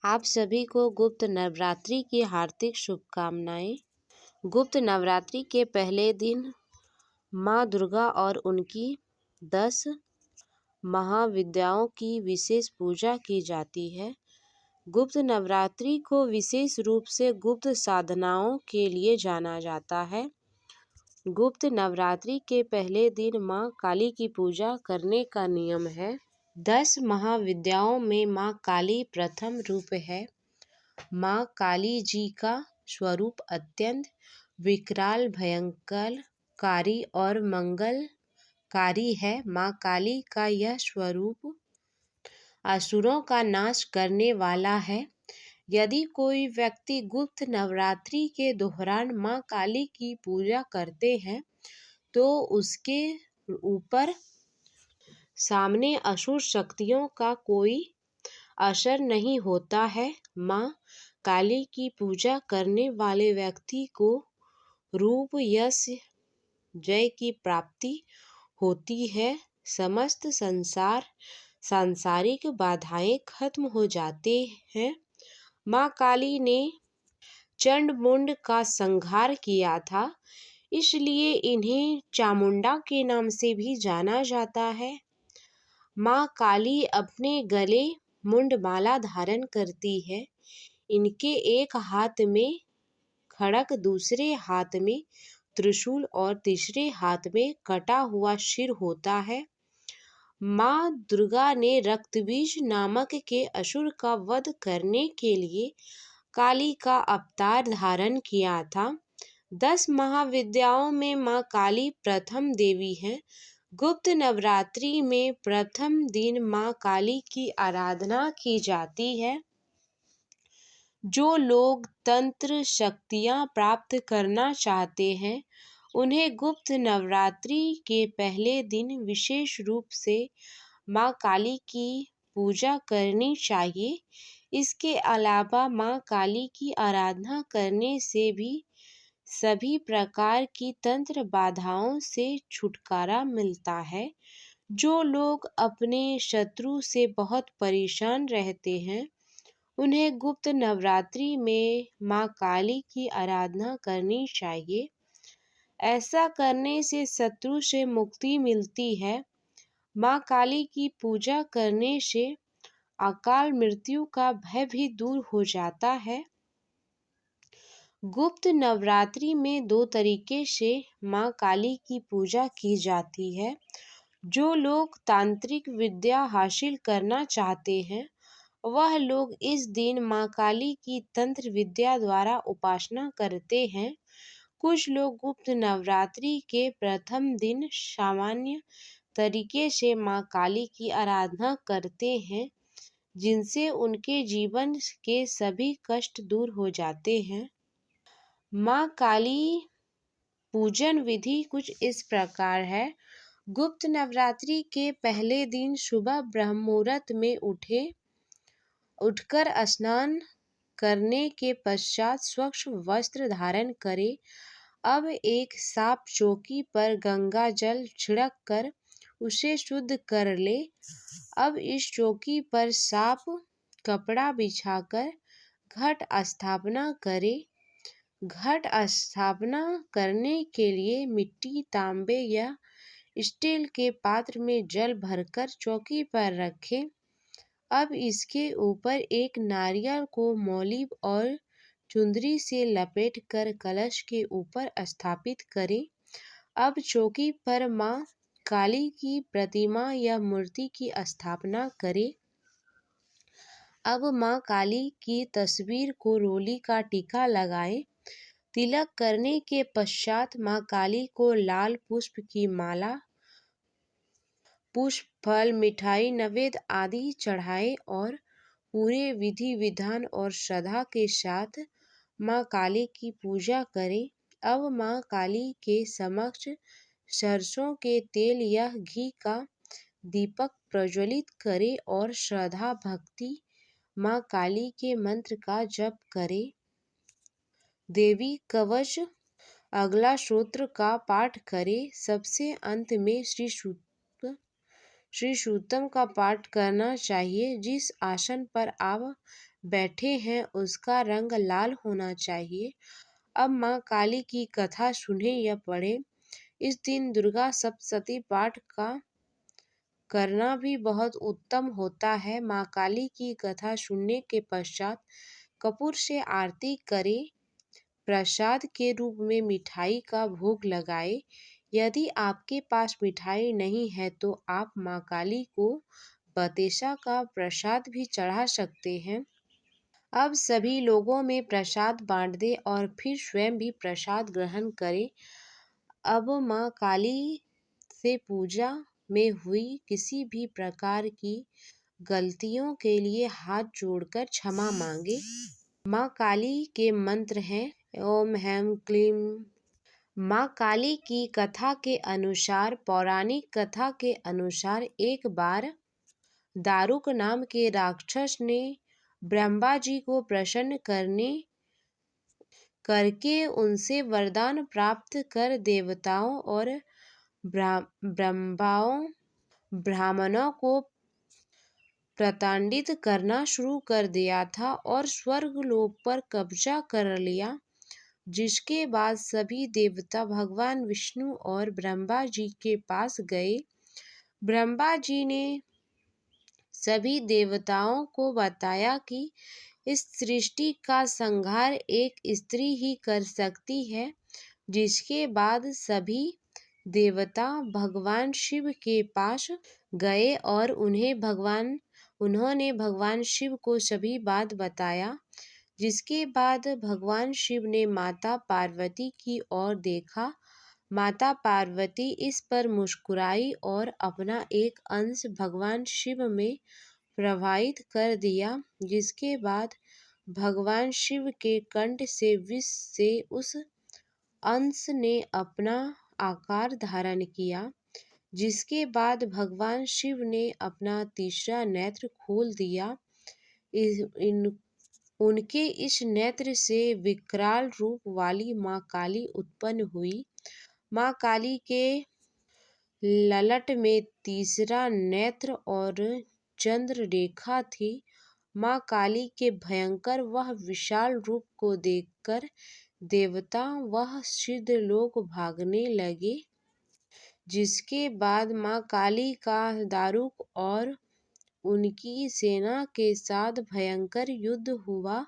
आप सभी को गुप्त नवरात्रि की हार्दिक शुभकामनाएं। गुप्त नवरात्रि के पहले दिन माँ दुर्गा और उनकी 10 महाविद्याओं की विशेष पूजा की जाती है। गुप्त नवरात्रि को विशेष रूप से गुप्त साधनाओं के लिए जाना जाता है। गुप्त नवरात्रि के पहले दिन माँ काली की पूजा करने का नियम है। 10 महाविद्याओं में माँ काली प्रथम रूप है। माँ काली जी का स्वरूप अत्यंत विकराल, भयंकर, कारी और मंगलकारी है। माँ काली का यह स्वरूप असुरों का नाश करने वाला है। यदि कोई व्यक्ति गुप्त नवरात्रि के दौरान माँ काली की पूजा करते हैं तो उसके ऊपर सामने असुर शक्तियों का कोई असर नहीं होता है। माँ काली की पूजा करने वाले व्यक्ति को रूप, यश, जय की प्राप्ति होती है। समस्त सांसारिक बाधाएं खत्म हो जाते हैं। माँ काली ने चंड-मुंड का संहार किया था, इसलिए इन्हें चामुंडा के नाम से भी जाना जाता है। माँ काली अपने गले मुंडमाला धारण करती है। इनके एक हाथ में खड़ग, दूसरे हाथ में त्रिशूल और तीसरे हाथ में कटा हुआ सिर होता है। माँ दुर्गा ने रक्तबीज नामक के असुर का वध करने के लिए काली का अवतार धारण किया था। 10 महाविद्याओं में माँ काली प्रथम देवी है। गुप्त नवरात्रि में प्रथम दिन माँ काली की आराधना की जाती है। जो लोग तंत्र शक्तियाँ प्राप्त करना चाहते हैं उन्हें गुप्त नवरात्रि के पहले दिन विशेष रूप से माँ काली की पूजा करनी चाहिए। इसके अलावा माँ काली की आराधना करने से भी सभी प्रकार की तंत्र बाधाओं से छुटकारा मिलता है। जो लोग अपने शत्रु से बहुत परेशान रहते हैं उन्हें गुप्त नवरात्रि में माँ काली की आराधना करनी चाहिए। ऐसा करने से शत्रु से मुक्ति मिलती है। माँ काली की पूजा करने से अकाल मृत्यु का भय भी दूर हो जाता है। गुप्त नवरात्रि में 2 तरीके से माँ काली की पूजा की जाती है। जो लोग तांत्रिक विद्या हासिल करना चाहते हैं वह लोग इस दिन माँ काली की तंत्र विद्या द्वारा उपासना करते हैं। कुछ लोग गुप्त नवरात्रि के प्रथम दिन सामान्य तरीके से माँ काली की आराधना करते हैं, जिनसे उनके जीवन के सभी कष्ट दूर हो जाते हैं। माँ काली पूजन विधि कुछ इस प्रकार है। गुप्त नवरात्रि के पहले दिन सुबह ब्रह्म मुहूर्त में उठकर स्नान करने के पश्चात स्वच्छ वस्त्र धारण करें। अब एक साफ चौकी पर गंगा जल छिड़क कर उसे शुद्ध कर ले। अब इस चौकी पर साफ कपड़ा बिछाकर घट स्थापना करें। घट स्थापना करने के लिए मिट्टी, तांबे या स्टील के पात्र में जल भरकर चौकी पर रखें। अब इसके ऊपर एक नारियल को मौली और चुंदरी से लपेटकर कलश के ऊपर स्थापित करें। अब चौकी पर माँ काली की प्रतिमा या मूर्ति की स्थापना करें। अब माँ काली की तस्वीर को रोली का टीका लगाएं। तिलक करने के पश्चात माँ काली को लाल पुष्प की माला, पुष्प, फल, मिठाई, नैवेद्य आदि चढ़ाएं और पूरे विधि विधान और श्रद्धा के साथ माँ काली की पूजा करें। अब माँ काली के समक्ष सरसों के तेल या घी का दीपक प्रज्वलित करें और श्रद्धा भक्ति माँ काली के मंत्र का जप करें। देवी कवच अगला सूत्र का पाठ करें। सबसे अंत में श्री सूक्तम का पाठ करना चाहिए। जिस आसन पर आप बैठे हैं उसका रंग लाल होना चाहिए। अब माँ काली की कथा सुने या पढ़े। इस दिन दुर्गा सप्तशती पाठ का करना भी बहुत उत्तम होता है। माँ काली की कथा सुनने के पश्चात कपूर से आरती करें। प्रसाद के रूप में मिठाई का भोग लगाए। यदि आपके पास मिठाई नहीं है तो आप माँ काली को बताशा का प्रसाद भी चढ़ा सकते हैं। अब सभी लोगों में प्रसाद बांट दें और फिर स्वयं भी प्रसाद ग्रहण करें। अब माँ काली से पूजा में हुई किसी भी प्रकार की गलतियों के लिए हाथ जोड़कर क्षमा मांगे। माँ काली के मंत्र हैं ओम हैं क्लीम। माँ काली की कथा के अनुसार, पौराणिक कथा के अनुसार, एक बार दारुक नाम के राक्षस ने ब्रह्मा जी को प्रसन्न करके उनसे वरदान प्राप्त कर देवताओं और ब्राह्मणों को प्रताड़ित करना शुरू कर दिया था और स्वर्गलोक पर कब्जा कर लिया। जिसके बाद सभी देवता भगवान विष्णु और ब्रह्मा जी के पास गए। ब्रह्मा जी ने सभी देवताओं को बताया कि इस सृष्टि का संहार एक स्त्री ही कर सकती है। जिसके बाद सभी देवता भगवान शिव के पास गए और उन्होंने भगवान शिव को सभी बात बताया। जिसके बाद भगवान शिव ने माता पार्वती की ओर देखा। माता पार्वती इस पर मुस्कुराई और अपना एक अंश भगवान शिव में प्रवाहित कर दिया। जिसके बाद भगवान शिव के कंठ से विष से उस अंश ने अपना आकार धारण किया। जिसके बाद भगवान शिव ने अपना तीसरा नेत्र खोल दिया। उनके इस नेत्र से विकराल रूप वाली माँ काली उत्पन्न हुई। माँ काली के ललाट में तीसरा नेत्र और चंद्र रेखा थी। माँ काली के भयंकर वह विशाल रूप को देखकर देवता वह सिद्ध लोग भागने लगे। जिसके बाद माँ काली का दारुक और उनकी सेना के साथ भयंकर युद्ध हुआ।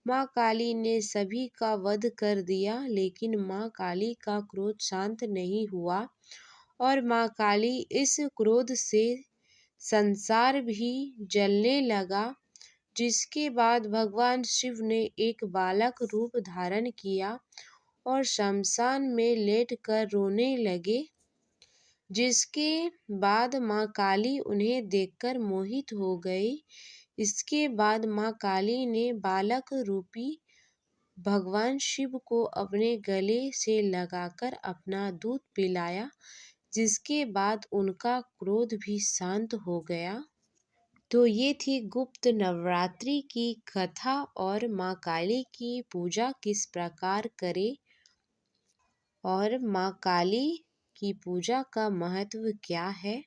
माँ काली ने सभी का वध कर दिया, लेकिन माँ काली का क्रोध शांत नहीं हुआ और माँ काली इस क्रोध से संसार भी जलने लगा। जिसके बाद भगवान शिव ने एक बालक रूप धारण किया और शमशान में लेटकर रोने लगे। जिसके बाद माँ काली उन्हें देखकर मोहित हो गई। इसके बाद माँ काली ने बालक रूपी भगवान शिव को अपने गले से लगाकर अपना दूध पिलाया। जिसके बाद उनका क्रोध भी शांत हो गया। तो ये थी गुप्त नवरात्रि की कथा और माँ काली की पूजा किस प्रकार करें और माँ काली की पूजा का महत्व क्या है।